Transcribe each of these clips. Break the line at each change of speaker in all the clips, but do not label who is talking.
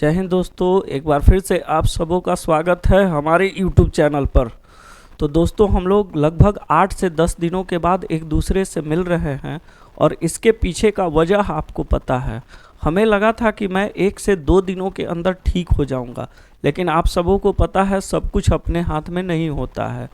जय हिंद दोस्तों, एक बार फिर से आप सबों का स्वागत है हमारे YouTube चैनल पर। तो दोस्तों, हम लोग लगभग 8 से 10 दिनों के बाद एक दूसरे से मिल रहे हैं और इसके पीछे का वजह आपको पता है। हमें लगा था कि मैं 1 से 2 दिनों के अंदर ठीक हो जाऊंगा, लेकिन आप सबों को पता है सब कुछ अपने हाथ में नहीं होता है।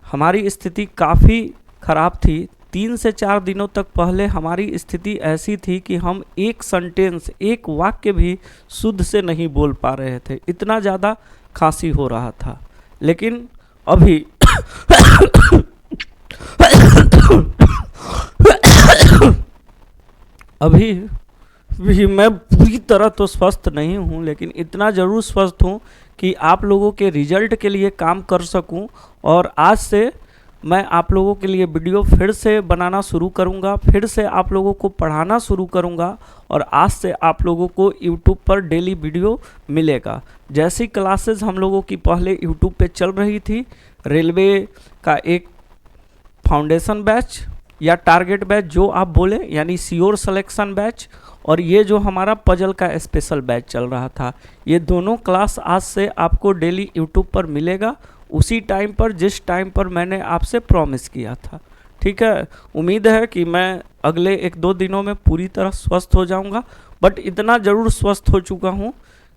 हमारी स्थिति काफ़ी ख़राब थी। 3 से 4 दिनों तक पहले हमारी स्थिति ऐसी थी कि हम एक सेंटेंस, एक वाक्य भी शुद्ध से नहीं बोल पा रहे थे, इतना ज़्यादा खांसी हो रहा था। लेकिन अभी अभी भी मैं पूरी तरह तो स्वस्थ नहीं हूँ, लेकिन इतना ज़रूर स्वस्थ हूँ कि आप लोगों के रिजल्ट के लिए काम कर सकूँ। और आज से मैं आप लोगों के लिए वीडियो फिर से बनाना शुरू करूंगा, फिर से आप लोगों को पढ़ाना शुरू करूंगा और आज से आप लोगों को YouTube पर डेली वीडियो मिलेगा। जैसी क्लासेस हम लोगों की पहले YouTube पे चल रही थी, रेलवे का एक फाउंडेशन बैच या टारगेट बैच जो आप बोले, यानी श्योर सिलेक्शन बैच, और ये जो हमारा पजल का स्पेशल बैच चल रहा था, ये दोनों क्लास आज से आपको डेली YouTube पर मिलेगा, उसी टाइम पर जिस टाइम पर मैंने आपसे प्रॉमिस किया था। ठीक है, उम्मीद है कि मैं अगले 1-2 दिनों में पूरी तरह स्वस्थ हो जाऊंगा, बट इतना ज़रूर स्वस्थ हो चुका हूं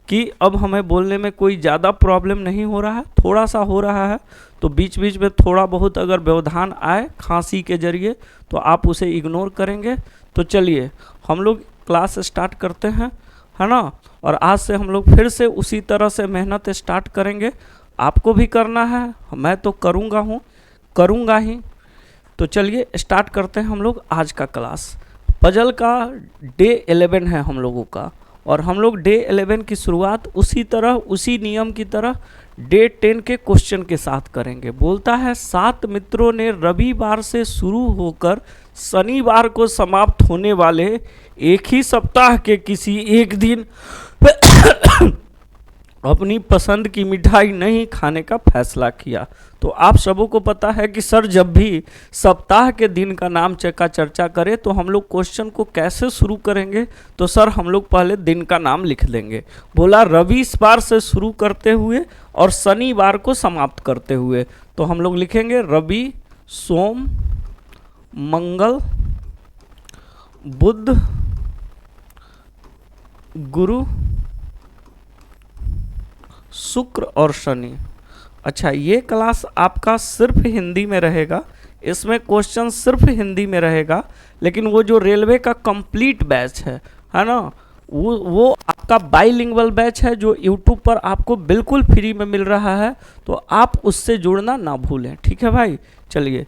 कि अब हमें बोलने में कोई ज़्यादा प्रॉब्लम नहीं हो रहा है। थोड़ा सा हो रहा है तो बीच बीच में थोड़ा बहुत अगर व्यवधान आए खांसी के ज़रिए तो आप उसे इग्नोर करेंगे। तो चलिए हम लोग क्लास स्टार्ट करते हैं, है ना। और आज से हम लोग फिर से उसी तरह से मेहनत स्टार्ट करेंगे। आपको भी करना है, मैं तो करूँगा ही। तो चलिए स्टार्ट करते हैं हम लोग आज का क्लास। पजल का डे 11 है हम लोगों का, और हम लोग डे 11 की शुरुआत उसी नियम की तरह डे 10 के क्वेश्चन के साथ करेंगे। बोलता है 7 मित्रों ने रविवार से शुरू होकर शनिवार को समाप्त होने वाले एक ही सप्ताह के किसी एक दिन अपनी पसंद की मिठाई नहीं खाने का फैसला किया। तो आप सबों को पता है कि सर जब भी सप्ताह के दिन का नाम का चर्चा करें तो हम लोग क्वेश्चन को कैसे शुरू करेंगे। तो सर हम लोग पहले दिन का नाम लिख देंगे। बोला रविवार से शुरू करते हुए और शनिवार को समाप्त करते हुए, तो हम लोग लिखेंगे रवि, सोम, मंगल, बुध, गुरु, शुक्र और शनि। अच्छा, ये क्लास आपका सिर्फ हिंदी में रहेगा, इसमें क्वेश्चन सिर्फ हिंदी में रहेगा। लेकिन वो जो रेलवे का कंप्लीट बैच है ना, वो आपका बाइलिंगुअल बैच है जो YouTube पर आपको बिल्कुल फ्री में मिल रहा है। तो आप उससे जुड़ना ना भूलें, ठीक है भाई। चलिए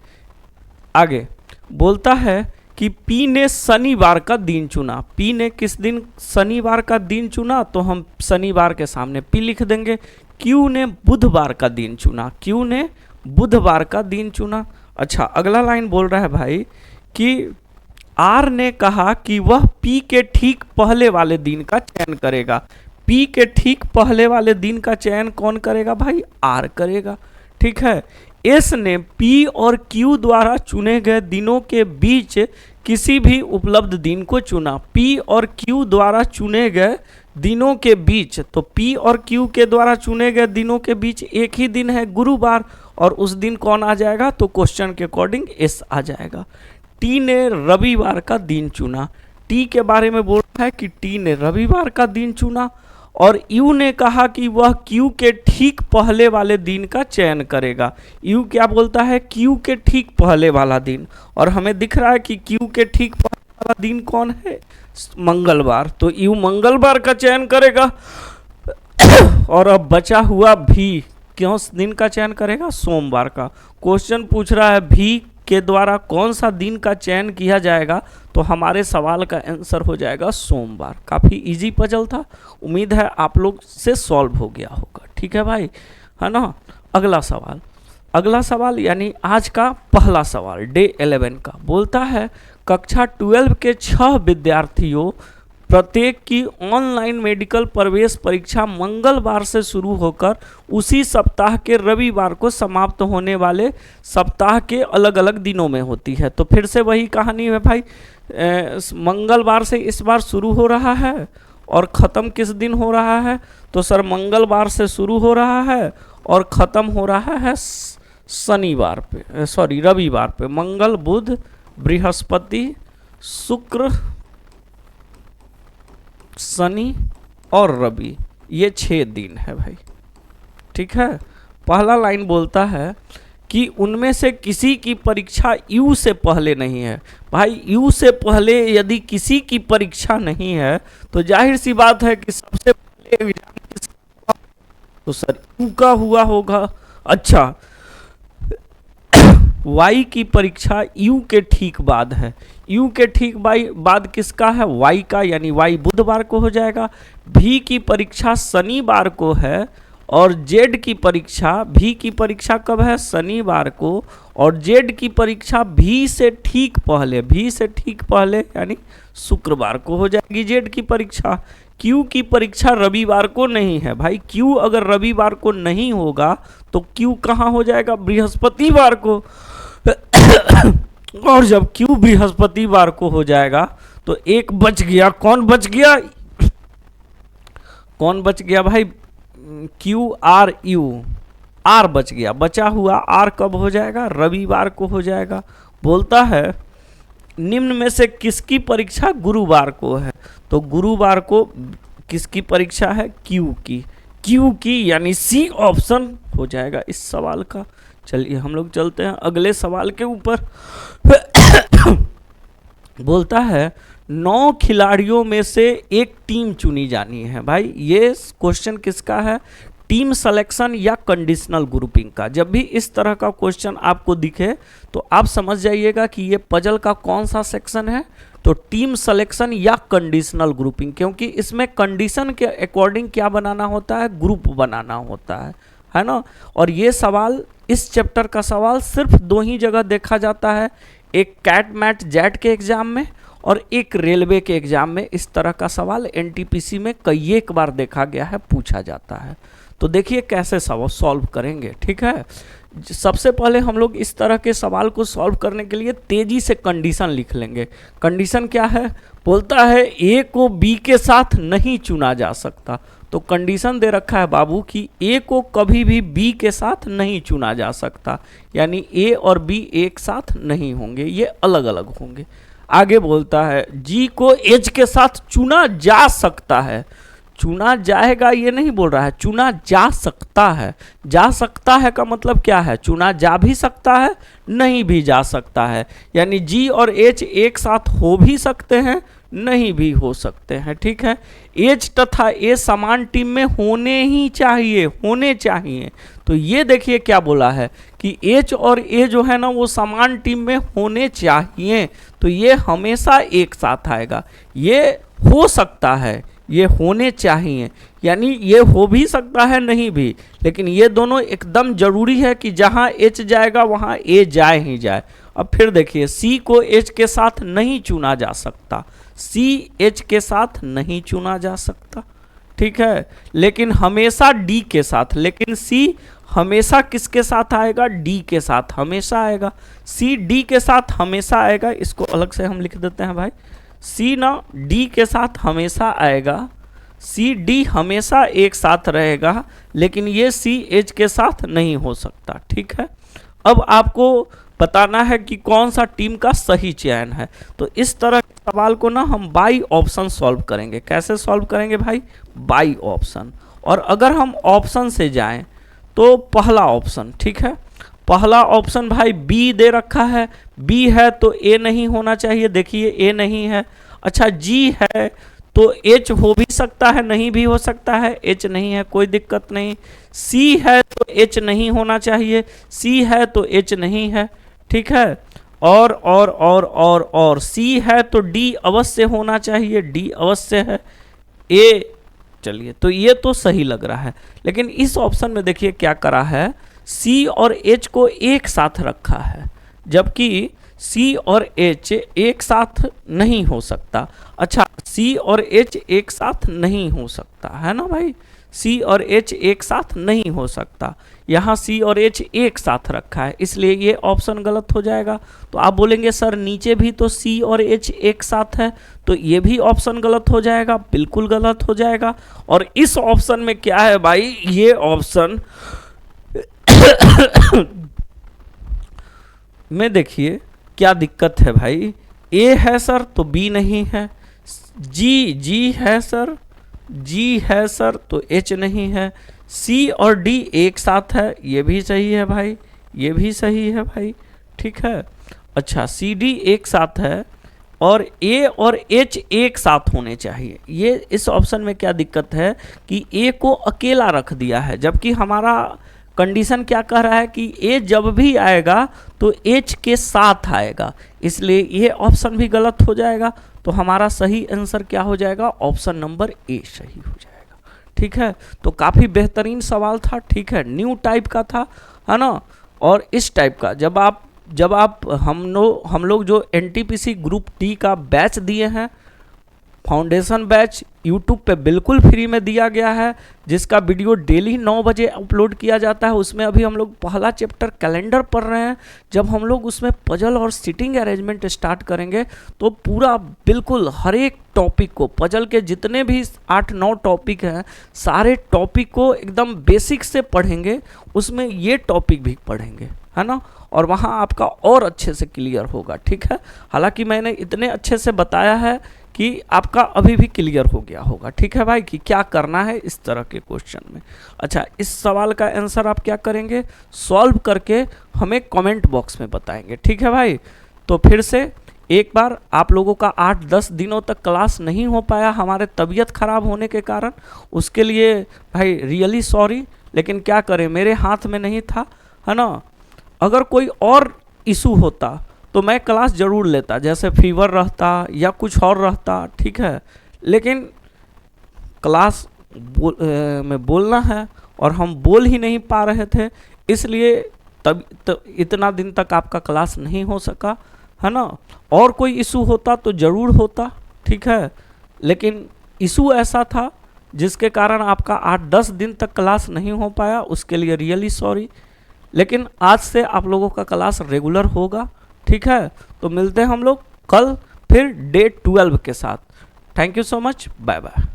आगे। बोलता है कि पी ने शनिवार का दिन चुना। पी ने किस दिन शनिवार का दिन चुना, तो हम शनिवार के सामने पी लिख देंगे। क्यू ने बुधवार का दिन चुना। क्यू ने बुधवार का दिन चुना। अच्छा, अगला लाइन बोल रहा है भाई कि आर ने कहा कि वह पी के ठीक पहले वाले दिन का चयन करेगा। पी के ठीक पहले वाले दिन का चयन कौन करेगा भाई? आर करेगा, ठीक है। एस ने पी और क्यू द्वारा चुने गए दिनों के बीच किसी भी उपलब्ध दिन को चुना। पी और क्यू द्वारा चुने गए दिनों के बीच, तो पी और क्यू के द्वारा चुने गए दिनों के बीच एक ही दिन है गुरुवार, और उस दिन कौन आ जाएगा? तो क्वेश्चन के अकॉर्डिंग एस आ जाएगा। टी ने रविवार का दिन चुना। टी के बारे में बोल रहा है कि टी ने रविवार का दिन चुना, और यू ने कहा कि वह क्यू के ठीक पहले वाले दिन का चयन करेगा। यू क्या बोलता है? क्यू के ठीक पहले वाला दिन, और हमें दिख रहा है कि क्यू के ठीक पहले वाला दिन कौन है? मंगलवार। तो यू मंगलवार का चयन करेगा। और अब बचा हुआ भी क्यों दिन का चयन करेगा? सोमवार का। क्वेश्चन पूछ रहा है भी के द्वारा कौन सा दिन का चयन किया जाएगा, तो हमारे सवाल का आंसर हो जाएगा सोमवार। काफ़ी इजी पजल था, उम्मीद है आप लोग से सॉल्व हो गया होगा, ठीक है भाई, है ना। अगला सवाल यानी आज का पहला सवाल डे 11 का बोलता है कक्षा 12 के 6 विद्यार्थियों प्रत्येक की ऑनलाइन मेडिकल प्रवेश परीक्षा मंगलवार से शुरू होकर उसी सप्ताह के रविवार को समाप्त होने वाले सप्ताह के अलग अलग दिनों में होती है। तो फिर से वही कहानी है भाई, मंगलवार से इस बार शुरू हो रहा है और ख़त्म किस दिन हो रहा है? तो सर मंगलवार से शुरू हो रहा है और ख़त्म हो रहा है शनिवार पे, सॉरी रविवार पे। मंगल, बुध, बृहस्पति, शुक्र, शनि और रवि, ये 6 दिन है भाई। ठीक है। पहला लाइन बोलता है कि उनमें से किसी की परीक्षा यू से पहले नहीं है। भाई यू से पहले यदि किसी की परीक्षा नहीं है तो जाहिर सी बात है कि सबसे पहले एग्जाम किसका, तो सर यू का हुआ होगा। अच्छा, वाई की परीक्षा यू के ठीक बाद है। यू के ठीक बाद किसका है? वाई का, यानी वाई बुधवार को हो जाएगा। भी की परीक्षा शनिवार को है और जेड की परीक्षा, भी की परीक्षा कब है? शनिवार को। और जेड की परीक्षा भी से ठीक पहले यानी शुक्रवार को हो जाएगी जेड की परीक्षा। क्यू की परीक्षा रविवार को नहीं है। भाई क्यू अगर रविवार को नहीं होगा तो क्यू कहाँ हो जाएगा? बृहस्पतिवार को। और जब क्यू बृहस्पतिवार को हो जाएगा तो एक बच गया। कौन बच गया? कौन बच गया भाई? क्यू आर यू, आर बच गया। बचा हुआ आर कब हो जाएगा? रविवार को हो जाएगा। बोलता है निम्न में से किसकी परीक्षा गुरुवार को है? तो गुरुवार को किसकी परीक्षा है? क्यू की। क्यू की यानी सी ऑप्शन हो जाएगा इस सवाल का। चलिए हम लोग चलते हैं अगले सवाल के ऊपर। बोलता है 9 खिलाड़ियों में से एक टीम चुनी जानी है। भाई ये क्वेश्चन किसका है? टीम सिलेक्शन या कंडीशनल ग्रुपिंग का। जब भी इस तरह का क्वेश्चन आपको दिखे तो आप समझ जाइएगा कि ये पजल का कौन सा सेक्शन है। तो टीम सिलेक्शन या कंडीशनल ग्रुपिंग, क्योंकि इसमें कंडीशन के अकॉर्डिंग क्या बनाना होता है? ग्रुप बनाना होता है ना। और ये सवाल, इस चैप्टर का सवाल सिर्फ 2 ही जगह देखा जाता है, एक कैट मैट जेट के एग्जाम में और एक रेलवे के एग्जाम में। इस तरह का सवाल एनटीपीसी में कई एक बार देखा गया है, पूछा जाता है। तो देखिए कैसे सवाल सॉल्व करेंगे। ठीक है, सबसे पहले हम लोग इस तरह के सवाल को सॉल्व करने के लिए तेजी से कंडीशन लिख लेंगे। कंडीशन क्या है? बोलता है ए को बी के साथ नहीं चुना जा सकता। तो कंडीशन दे रखा है बाबू कि ए को कभी भी बी के साथ नहीं चुना जा सकता, यानी ए और बी एक साथ नहीं होंगे, ये अलग अलग होंगे। आगे बोलता है जी को एच के साथ चुना जा सकता है। चुना जाएगा ये नहीं बोल रहा है, चुना जा सकता है। जा सकता है का मतलब क्या है? चुना जा भी सकता है, नहीं भी जा सकता है। यानी जी और एच एक साथ हो भी सकते हैं, नहीं भी हो सकते हैं। ठीक है, एच तथा ए समान टीम में होने चाहिए। तो ये देखिए क्या बोला है कि एच और ए जो है ना वो समान टीम में होने चाहिए। तो ये हमेशा एक साथ आएगा। ये हो सकता है, ये होने चाहिए, यानी ये हो भी सकता है, नहीं भी, लेकिन ये दोनों एकदम जरूरी है कि जहां एच जाएगा वहां ए जाए ही जाए। अब फिर देखिए सी को एच के साथ नहीं चुना जा सकता, सी एच के साथ नहीं चुना जा सकता। ठीक है, लेकिन हमेशा डी के साथ, लेकिन सी हमेशा किसके साथ आएगा? डी के साथ हमेशा आएगा। सी डी के साथ हमेशा आएगा। इसको अलग से हम लिख देते हैं भाई, सी ना डी के साथ हमेशा आएगा, सी डी हमेशा एक साथ रहेगा, लेकिन ये सी एच के साथ नहीं हो सकता। ठीक है, अब आपको बताना है कि कौन सा टीम का सही चयन है। तो इस तरह के सवाल को ना हम बाई ऑप्शन सॉल्व करेंगे। कैसे सॉल्व करेंगे भाई? By option. और अगर हम ऑप्शन से जाएं तो पहला ऑप्शन, ठीक है, पहला ऑप्शन भाई बी दे रखा है, बी है तो ए नहीं होना चाहिए। देखिए ए नहीं है। अच्छा जी है तो एच हो भी सकता है, नहीं भी हो सकता है, एच नहीं है, कोई दिक्कत नहीं। सी है तो एच नहीं होना चाहिए, सी है तो एच नहीं है। ठीक है, और सी है तो डी अवश्य होना चाहिए, डी अवश्य है। ए, चलिए तो ये तो सही लग रहा है, लेकिन इस ऑप्शन में देखिए क्या करा है, सी और एच को एक साथ रखा है, जबकि सी और एच एक साथ नहीं हो सकता। अच्छा, सी और एच एक साथ नहीं हो सकता है ना भाई, सी और एच एक साथ नहीं हो सकता। यहाँ सी और एच एक साथ रखा है, इसलिए ये ऑप्शन गलत हो जाएगा। तो आप बोलेंगे सर नीचे भी तो सी और एच एक साथ है, तो ये भी ऑप्शन गलत हो जाएगा, बिल्कुल गलत हो जाएगा। और इस ऑप्शन में क्या है भाई, ये ऑप्शन में देखिए क्या दिक्कत है भाई, ए है सर तो बी नहीं है, जी है सर, जी है सर तो एच नहीं है, सी और डी एक साथ है, ये भी सही है भाई, ये भी सही है भाई, ठीक है। अच्छा सी डी एक साथ है और ए और एच एक साथ होने चाहिए। ये इस ऑप्शन में क्या दिक्कत है कि ए को अकेला रख दिया है, जबकि हमारा कंडीशन क्या कह रहा है कि ए जब भी आएगा तो एच के साथ आएगा, इसलिए ये ऑप्शन भी गलत हो जाएगा। तो हमारा सही आंसर क्या हो जाएगा, ऑप्शन नंबर ए सही हो जाएगा, ठीक है। तो काफ़ी बेहतरीन सवाल था, ठीक है, न्यू टाइप का था, है ना। और इस टाइप का जब आप हम लोग जो एनटीपीसी ग्रुप डी का बैच दिए हैं, फाउंडेशन बैच यूट्यूब पे बिल्कुल फ्री में दिया गया है, जिसका वीडियो डेली 9 बजे अपलोड किया जाता है। उसमें अभी हम लोग पहला चैप्टर कैलेंडर पढ़ रहे हैं। जब हम लोग उसमें पजल और सिटिंग अरेंजमेंट स्टार्ट करेंगे तो पूरा बिल्कुल हर एक टॉपिक को, पजल के जितने भी 8-9 टॉपिक हैं, सारे टॉपिक को एकदम बेसिक से पढ़ेंगे, उसमें ये टॉपिक भी पढ़ेंगे, है ना। और वहाँ आपका और अच्छे से क्लियर होगा, ठीक है। हालांकि मैंने इतने अच्छे से बताया है कि आपका अभी भी क्लियर हो गया होगा, ठीक है भाई, कि क्या करना है इस तरह के क्वेश्चन में। अच्छा इस सवाल का आंसर आप क्या करेंगे, सॉल्व करके हमें कमेंट बॉक्स में बताएंगे, ठीक है भाई। तो फिर से एक बार, आप लोगों का 8-10 दिनों तक क्लास नहीं हो पाया हमारे तबीयत ख़राब होने के कारण, उसके लिए भाई रियली सॉरी, लेकिन क्या करें, मेरे हाथ में नहीं था, है ना। अगर कोई और इशू होता तो मैं क्लास ज़रूर लेता, जैसे फीवर रहता या कुछ और रहता, ठीक है। लेकिन क्लास में बोलना है और हम बोल ही नहीं पा रहे थे, इसलिए इतना दिन तक आपका क्लास नहीं हो सका, है ना। और कोई इशू होता तो ज़रूर होता, ठीक है, लेकिन इशू ऐसा था जिसके कारण आपका 8-10 दिन तक क्लास नहीं हो पाया, उसके लिए रियली सॉरी। लेकिन आज से आप लोगों का क्लास रेगुलर होगा, ठीक है। तो मिलते हैं हम लोग कल फिर डे 12 के साथ। Thank you so much, bye bye.